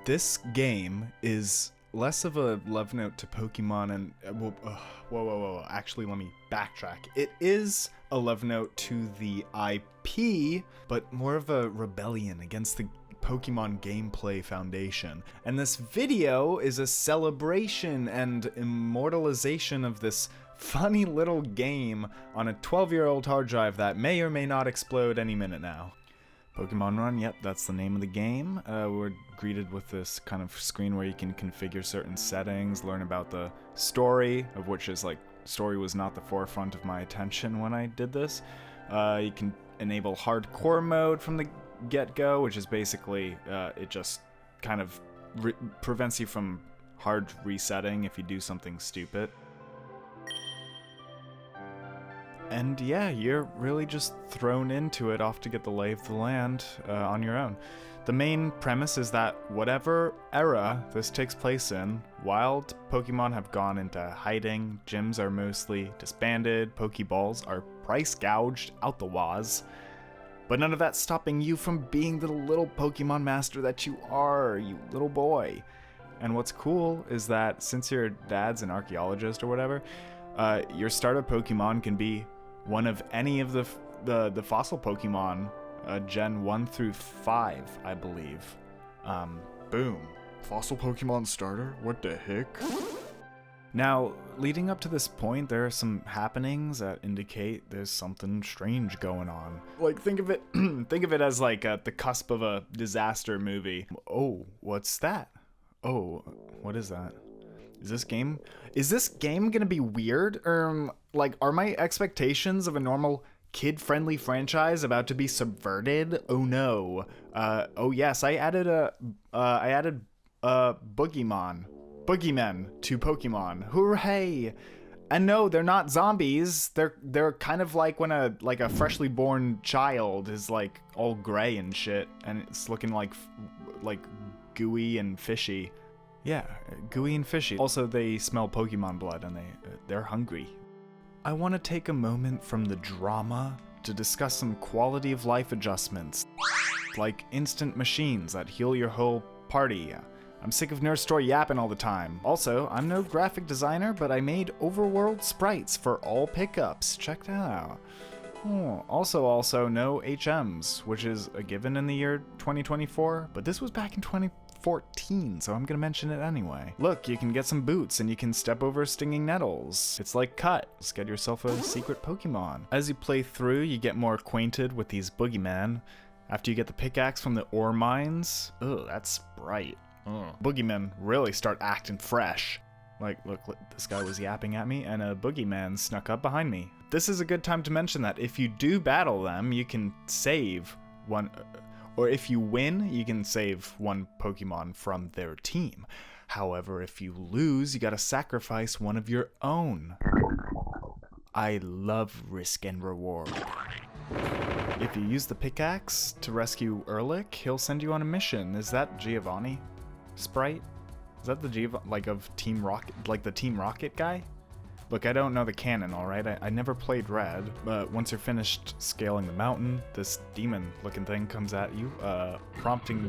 This game is less of a love note to Pokemon and whoa. Actually, let me backtrack. It is a love note to the IP, but more of a rebellion against the Pokemon Gameplay Foundation. And this video is a celebration and immortalization of this funny little game on a 12-year-old hard drive that may or may not explode any minute now. Pokemon Run, yep, that's the name of the game. We're greeted with this kind of screen where you can configure certain settings, learn about the story, of which is like, story was not the forefront of my attention when I did this. You can enable hardcore mode from the get-go, which is basically, it just kind of prevents you from hard resetting if you do something stupid. And yeah, you're really just thrown into it off to get the lay of the land on your own. The main premise is that whatever era this takes place in, wild Pokemon have gone into hiding, gyms are mostly disbanded, Pokeballs are price gouged out the waz. But none of that's stopping you from being the little Pokemon master that you are, you little boy. And what's cool is that since your dad's an archaeologist or whatever, your starter Pokemon can be one of any of the fossil Pokemon, Gen 1 through 5, I believe. Boom. Fossil Pokemon starter? What the heck? Now, leading up to this point, there are some happenings that indicate there's something strange going on. Like, think of it as like at the cusp of a disaster movie. Oh, what's that? Oh, what is that? Is this game gonna be weird? Like, are my expectations of a normal kid-friendly franchise about to be subverted? Oh no. Oh yes, I added boogeymen to Pokemon. Hooray! And no, they're not zombies. They're kind of like when a freshly born child is like all gray and shit, and it's looking like gooey and fishy. Yeah, gooey and fishy. Also, they smell Pokemon blood and they're hungry. I want to take a moment from the drama to discuss some quality of life adjustments, like instant machines that heal your whole party. I'm sick of Nurse Story yapping all the time. Also, I'm no graphic designer, but I made overworld sprites for all pickups. Check that out. Oh, also no HMs, which is a given in the year 2024, but this was back in 2014, so I'm gonna mention it anyway. Look, you can get some boots and you can step over stinging nettles. It's like cut. Just get yourself a secret Pokemon. As you play through, you get more acquainted with these boogeymen. After you get the pickaxe from the ore mines, ugh, that's bright. Boogeymen really start acting fresh. Like, look, this guy was yapping at me and a boogeyman snuck up behind me. This is a good time to mention that if you do battle them, you can save one, or if you win, you can save one Pokemon from their team. However, if you lose, you gotta sacrifice one of your own. I love risk and reward. If you use the pickaxe to rescue Erlich, he'll send you on a mission. Is that Giovanni sprite? Is that the of Team Rocket, like the Team Rocket guy? Look, I don't know the canon, alright? I never played Red, but once you're finished scaling the mountain, this demon-looking thing comes at you, prompting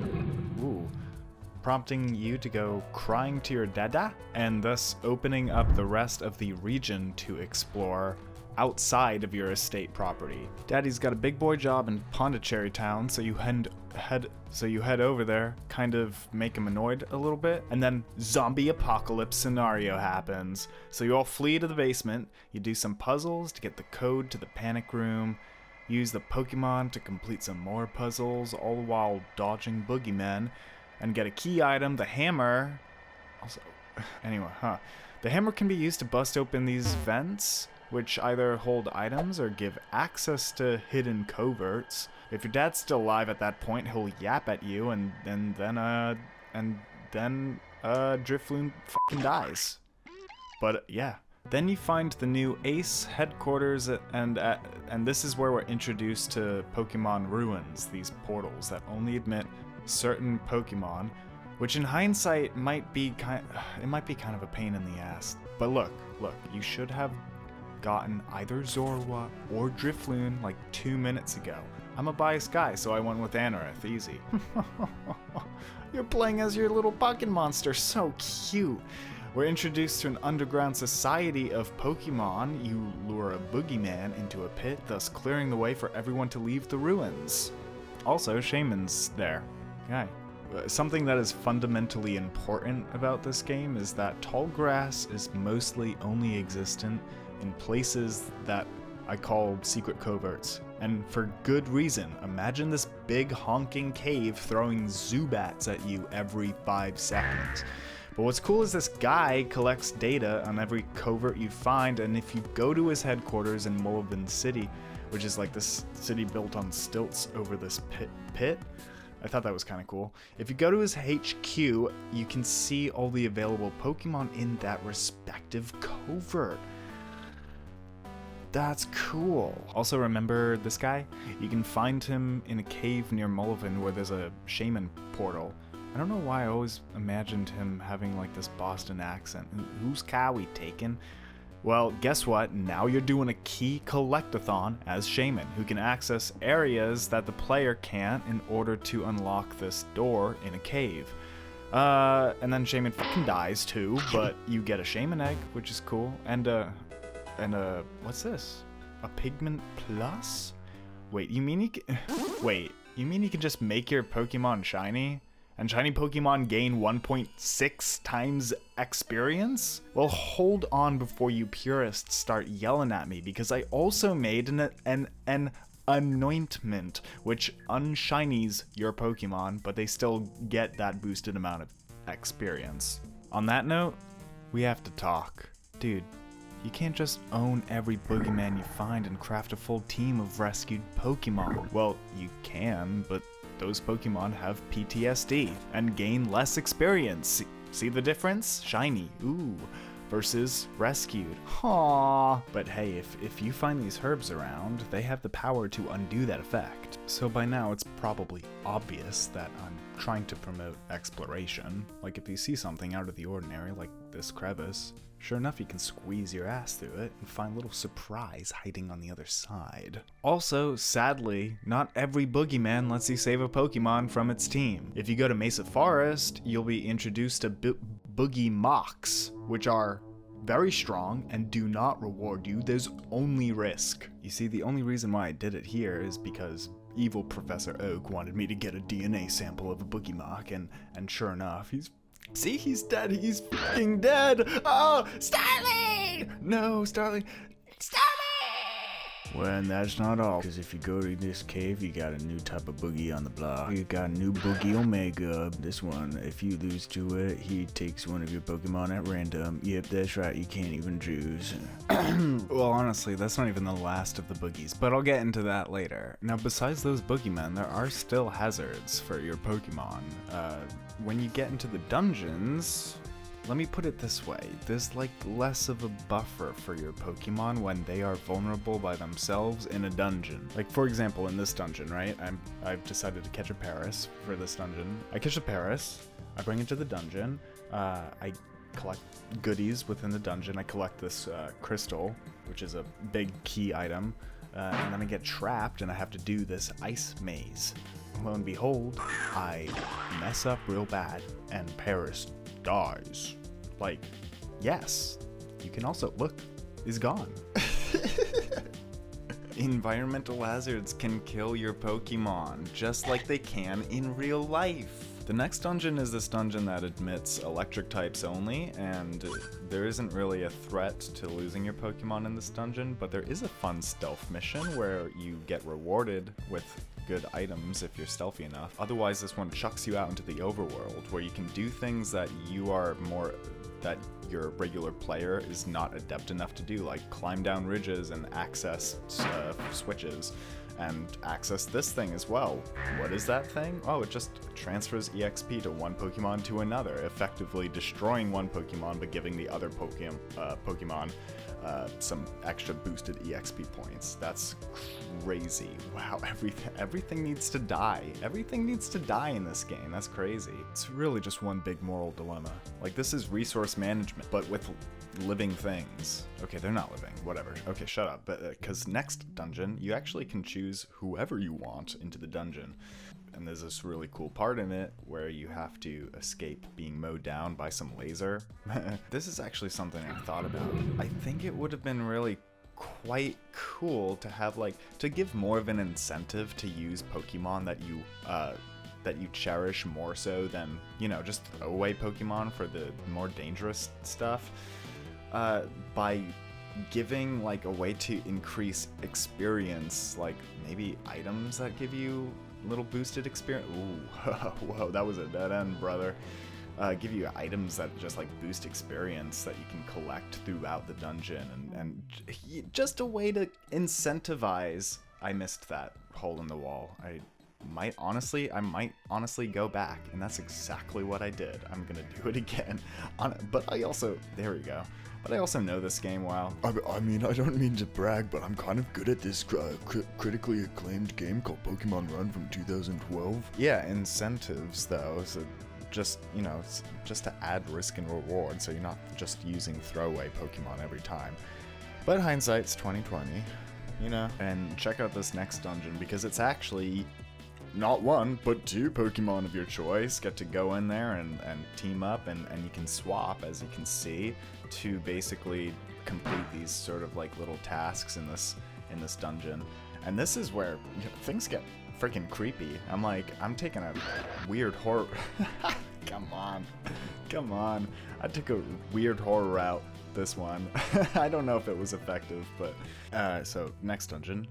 you to go crying to your dada, and thus opening up the rest of the region to explore outside of your estate property. Daddy's got a big boy job in Pondicherry Town, so you head over there, kind of make him annoyed a little bit, and then zombie apocalypse scenario happens. So you all flee to the basement, you do some puzzles to get the code to the panic room, use the Pokemon to complete some more puzzles, all the while dodging boogeymen, and get a key item, the hammer. Also, anyway, the hammer can be used to bust open these vents, which either hold items or give access to hidden coverts. If your dad's still alive at that point, he'll yap at you, and then Drifloon fucking dies. But yeah. Then you find the new Ace headquarters, and this is where we're introduced to Pokemon Ruins, these portals that only admit certain Pokemon, which in hindsight might be kind of a pain in the ass. But look, you should have gotten either Zorua or Drifloon like 2 minutes ago. I'm a biased guy, so I went with Anorith, easy. You're playing as your little bucket monster, so cute. We're introduced to an underground society of Pokemon. You lure a boogeyman into a pit, thus clearing the way for everyone to leave the ruins. Also, Shaman's there. Okay. Something that is fundamentally important about this game is that tall grass is mostly only existent in places that I call secret coverts. And for good reason. Imagine this big honking cave throwing Zubats at you every 5 seconds. But what's cool is this guy collects data on every covert you find, and if you go to his headquarters in Mullivan City, which is like this city built on stilts over this pit, I thought that was kind of cool. If you go to his HQ, you can see all the available Pokemon in that respective covert. That's cool. Also, remember this guy? You can find him in a cave near Mullivan where there's a shaman portal. I don't know why I always imagined him having like this Boston accent. Whose car we taking? Well, guess what? Now you're doing a key collectathon as Shaman, who can access areas that the player can't in order to unlock this door in a cave. And then Shaman fucking dies too, but you get a Shaman egg, which is cool. And what's this? A Pigment Plus? Wait, you mean you can just make your Pokemon shiny? And shiny Pokemon gain 1.6 times experience? Well, hold on before you purists start yelling at me, because I also made an anointment, which unshinies your Pokemon, but they still get that boosted amount of experience. On that note, we have to talk. Dude, you can't just own every boogeyman you find and craft a full team of rescued Pokemon. Well, you can, but those Pokemon have PTSD and gain less experience. See the difference? Shiny, ooh, versus rescued. Aww. But hey, if you find these herbs around, they have the power to undo that effect. So by now it's probably obvious that I'm trying to promote exploration. Like if you see something out of the ordinary, like this crevice, sure enough you can squeeze your ass through it and find a little surprise hiding on the other side. Also, sadly, not every boogeyman lets you save a Pokemon from its team. If you go to Mesa Forest, you'll be introduced to Boogie Mocks, which are very strong and do not reward you. There's only risk. You see, the only reason why I did it here is because evil Professor Oak wanted me to get a DNA sample of a Boogeymock, and sure enough, he's dead. He's fucking dead. Oh, Starling! No, Starling. Starling! Well, and that's not all, because if you go to this cave, you got a new type of boogie on the block. You got a new Boogie Omega. This one, if you lose to it, he takes one of your Pokemon at random. Yep, that's right, you can't even choose. Well, honestly, that's not even the last of the boogies, but I'll get into that later. Now, besides those boogeymen, there are still hazards for your Pokemon. When you get into the dungeons, let me put it this way, there's like less of a buffer for your Pokemon when they are vulnerable by themselves in a dungeon. Like for example, in this dungeon, right? I've decided to catch a Paris for this dungeon. I catch a Paris, I bring it to the dungeon, I collect goodies within the dungeon, I collect this crystal, which is a big key item, and then I get trapped and I have to do this ice maze. Lo and behold, I mess up real bad and Paris dies. Like, yes, you can also look, is gone. Environmental hazards can kill your Pokemon, just like they can in real life. The next dungeon is this dungeon that admits electric types only, and there isn't really a threat to losing your Pokemon in this dungeon, but there is a fun stealth mission where you get rewarded with good items if you're stealthy enough. Otherwise, this one chucks you out into the overworld where you can do things that that your regular player is not adept enough to do, like climb down ridges and access switches. And access this thing as well. What is that thing? Oh, it just transfers EXP to one Pokemon to another, effectively destroying one Pokemon but giving the other Pokemon some extra boosted EXP points. That's crazy. Wow, everything needs to die. Everything needs to die in this game. That's crazy. It's really just one big moral dilemma. Like, this is resource management, but with living things. Okay, they're not living. Whatever. Okay, shut up. But because next dungeon, you actually can choose whoever you want into the dungeon. And there's this really cool part in it where you have to escape being mowed down by some laser. This is actually something I thought about. I think it would have been really quite cool to have, like, to give more of an incentive to use Pokemon that you cherish more so than, you know, just throw away Pokemon for the more dangerous stuff. By giving, like, a way to increase experience, like maybe items that give you little boosted experience. Ooh, whoa, that was a dead end, brother. Give you items that just like boost experience that you can collect throughout the dungeon, and just a way to incentivize. I missed that hole in the wall. I might honestly go back, and that's exactly what I did. I'm gonna do it again. But I also, there we go. But I also know this game well. I mean, I don't mean to brag, but I'm kind of good at this critically acclaimed game called Pokemon Run from 2012. Yeah, incentives though, so just, you know, just to add risk and reward, so you're not just using throwaway Pokemon every time. But hindsight's 2020, you know. And check out this next dungeon, because it's actually not one, but two Pokemon of your choice get to go in there and team up, and you can swap, as you can see, to basically complete these sort of like little tasks in this dungeon. And this is where, you know, things get freaking creepy. I'm taking a weird horror come on, I took a weird horror route this one. I don't know if it was effective, but so next dungeon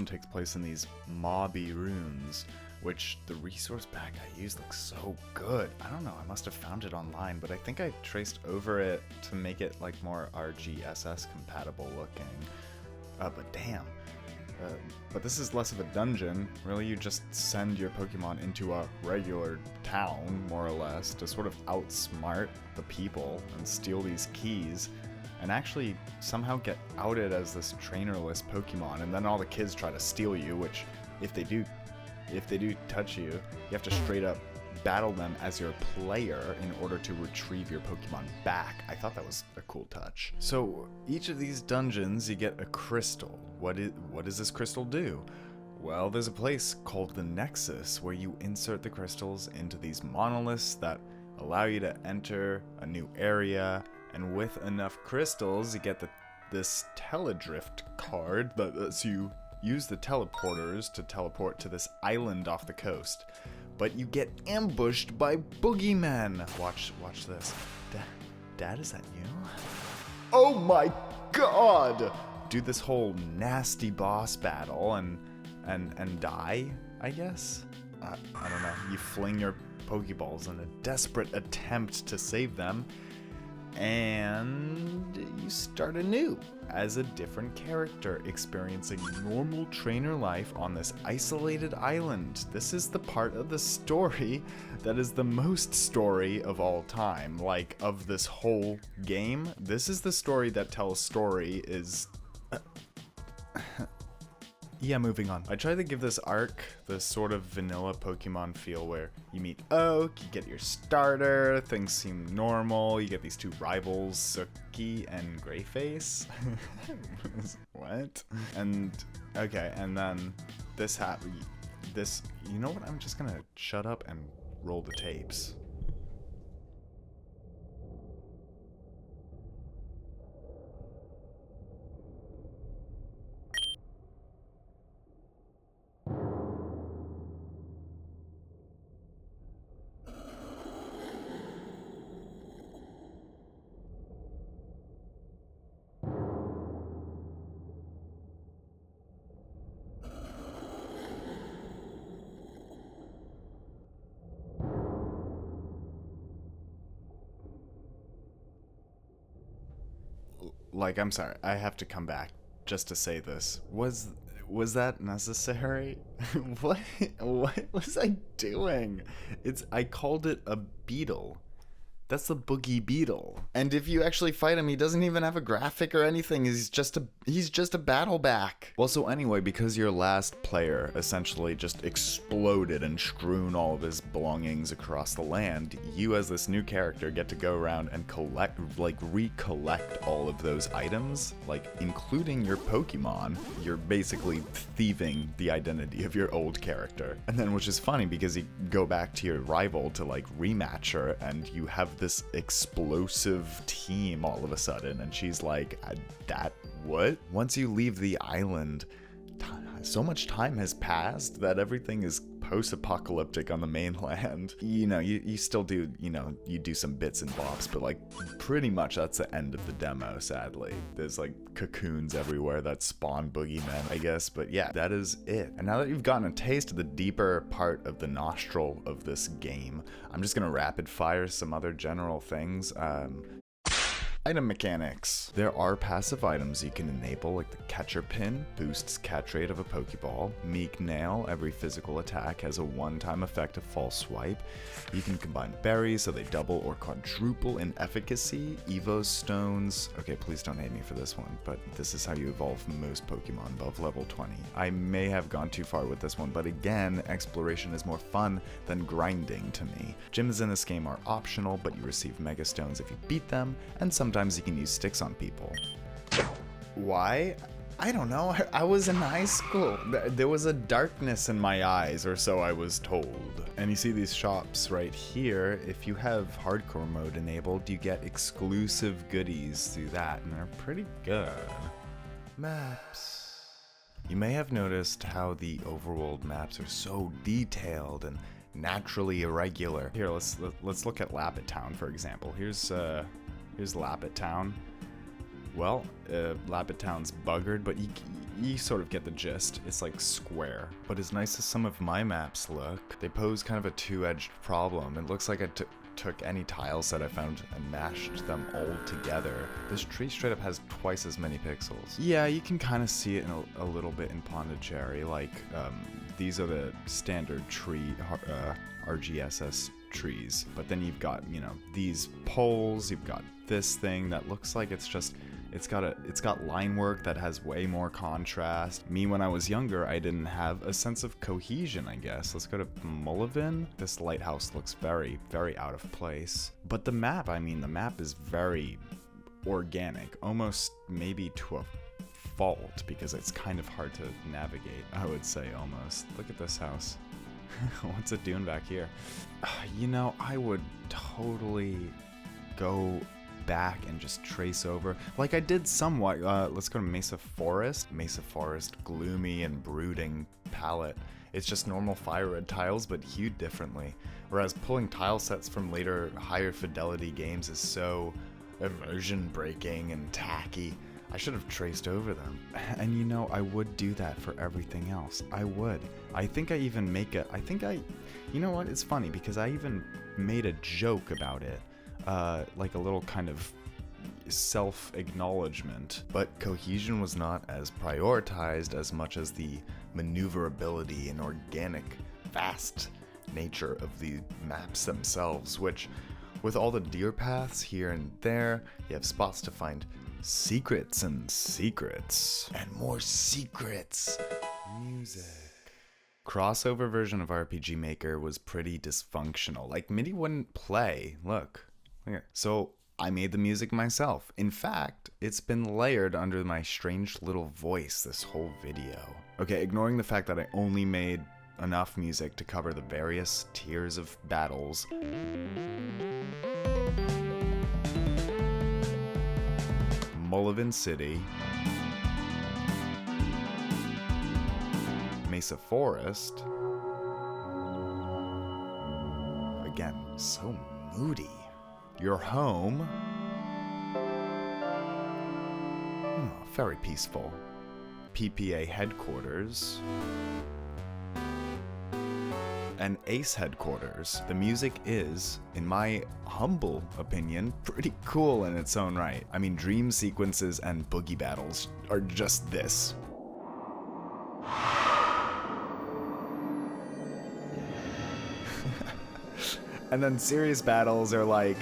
takes place in these mobby runes, which the resource pack I used looks so good. I don't know, I must have found it online, but I think I traced over it to make it like more RGSS compatible looking. But damn. But this is less of a dungeon. Really, you just send your Pokemon into a regular town, more or less, to sort of outsmart the people and steal these keys, and actually somehow get outed as this trainerless Pokemon. And then all the kids try to steal you, which if they do touch you, you have to straight up battle them as your player in order to retrieve your Pokemon back. I thought that was a cool touch. So each of these dungeons, you get a crystal. What does this crystal do? Well, there's a place called the Nexus where you insert the crystals into these monoliths that allow you to enter a new area, and with enough crystals, you get this Teledrift card that lets you use the teleporters to teleport to this island off the coast. But you get ambushed by boogeymen. Watch this. Dad, is that you? Oh my god! Do this whole nasty boss battle and die, I guess? I don't know. You fling your Pokeballs in a desperate attempt to save them, and you start anew as a different character, experiencing normal trainer life on this isolated island. This is the part of the story that is the most story of all time, like, of this whole game. This is the story that tells story is... Yeah, moving on. I tried to give this arc the sort of vanilla Pokemon feel where you meet Oak, you get your starter, things seem normal, you get these two rivals, Suki and Greyface. What? And, okay, and then this you know what, I'm just gonna shut up and roll the tapes. Like, I'm sorry, I have to come back just to say this. Was that necessary? What was I doing? I called it a beetle. That's the Boogie Beetle. And if you actually fight him, he doesn't even have a graphic or anything. He's just a battle back. Well, so anyway, because your last player essentially just exploded and strewn all of his belongings across the land, you as this new character get to go around and recollect all of those items, including your Pokemon. You're basically thieving the identity of your old character. And then, which is funny because you go back to your rival to rematch her, and you have this explosive team all of a sudden, and she's like, that what? Once you leave the island, so much time has passed that everything is post-apocalyptic on the mainland. You still do, you do some bits and bobs, but pretty much that's the end of the demo, sadly. There's cocoons everywhere that spawn boogeymen, I guess, but yeah, that is it. And now that you've gotten a taste of the deeper part of the nostril of this game, I'm just gonna rapid fire some other general things. Item mechanics. There are passive items you can enable, like the Catcher Pin, boosts catch rate of a Pokeball. Meek Nail, every physical attack has a one-time effect of False Swipe. You can combine berries so they double or quadruple in efficacy. Evo Stones, okay, please don't hate me for this one, but this is how you evolve most Pokemon above level 20. I may have gone too far with this one, but again, exploration is more fun than grinding to me. Gyms in this game are optional, but you receive Mega Stones if you beat them, and sometimes you can use sticks on people. Why? I don't know. I was in high school. There was a darkness in my eyes, or so I was told. And you see these shops right here. If you have hardcore mode enabled, you get exclusive goodies through that, and they're pretty good. Maps. You may have noticed how the overworld maps are so detailed and naturally irregular. Here, let's look at Lappet Town, for example. Here's Lappet Town. Well, Lappet Town's buggered, but you sort of get the gist. It's square. But as nice as some of my maps look, they pose kind of a two-edged problem. It looks like I took any tile set I found and mashed them all together. This tree straight up has twice as many pixels. Yeah, you can kind of see it in a little bit in Pondicherry. These are the standard tree RGSS trees, but then you've got, these poles, you've got this thing that looks like it's got line work that has way more contrast. Me, when I was younger, I didn't have a sense of cohesion, I guess. Let's go to Mullivin. This lighthouse looks very, very out of place. But the map is very organic, almost maybe to a fault, because it's kind of hard to navigate, I would say, almost. Look at this house. What's it doing back here? I would totally go back and just trace over, like I did somewhat. Let's go to Mesa Forest. Mesa Forest, gloomy and brooding palette. It's just normal fire red tiles, but hued differently. Whereas pulling tile sets from later, higher fidelity games is so immersion breaking and tacky. I should have traced over them. And I would do that for everything else. I would. I think I even you know what? It's funny because I even made a joke about it. Like a little kind of self-acknowledgement. But cohesion was not as prioritized as much as the maneuverability and organic, fast nature of the maps themselves, which, with all the deer paths here and there, you have spots to find secrets and secrets and more secrets. Music. Crossover version of RPG Maker was pretty dysfunctional. MIDI wouldn't play. Look here. So I made the music myself. In fact, it's been layered under my strange little voice this whole video. Okay, ignoring the fact that I only made enough music to cover the various tiers of battles. Mullivin City, Mesa Forest. Again, so moody. Your home. Oh, very peaceful. PPA headquarters. And Ace headquarters. The music is, in my humble opinion, pretty cool in its own right. Dream sequences and boogie battles are just this. And then serious battles are like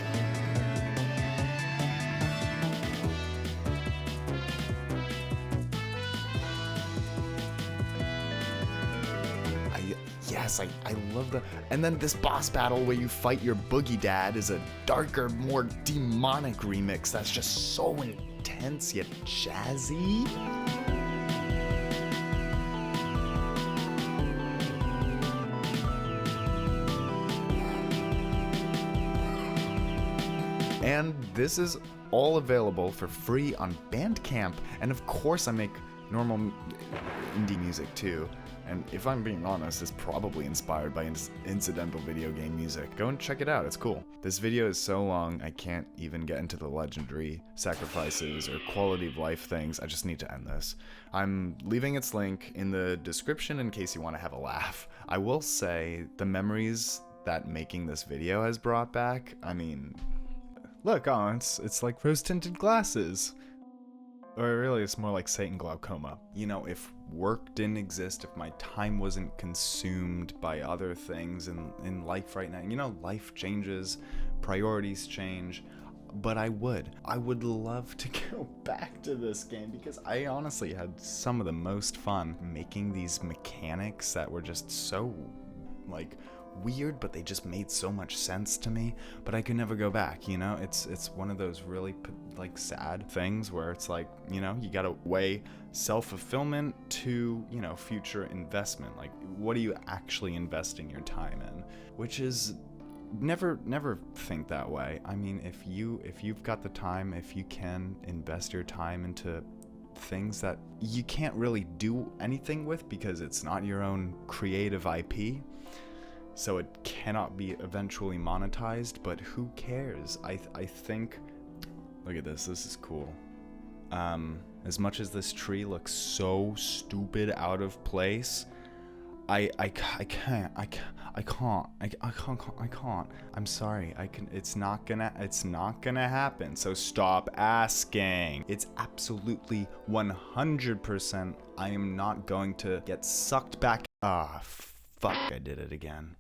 yes, I love the... And then this boss battle where you fight your boogie dad is a darker, more demonic remix that's just so intense yet jazzy. And this is all available for free on Bandcamp. And of course I make normal indie music too. And if I'm being honest, it's probably inspired by incidental video game music. Go and check it out, it's cool. This video is so long, I can't even get into the legendary sacrifices or quality of life things. I just need to end this. I'm leaving its link in the description in case you want to have a laugh. I will say, the memories that making this video has brought back, I mean... Look, oh, it's like rose-tinted glasses. Or really, it's more like Satan glaucoma. You know, if work didn't exist, if my time wasn't consumed by other things in life right now, you know, life changes, priorities change, but I would love to go back to this game because I honestly had some of the most fun making these mechanics that were just so, like, weird, but they just made so much sense to me, but I could never go back, you know? It's one of those really, like, sad things where it's like, you know, you gotta weigh self-fulfillment to, you know, future investment. Like, what are you actually investing your time in? Which is, never think that way. I mean, if you've got the time, if you can invest your time into things that you can't really do anything with because it's not your own creative IP, so it cannot be eventually monetized, but who cares? I think, look at this is cool. As much as this tree looks so stupid out of place, I can't. I'm sorry. It's not gonna happen. So stop asking. It's absolutely 100%. I am not going to get sucked back. Ah, fuck, I did it again.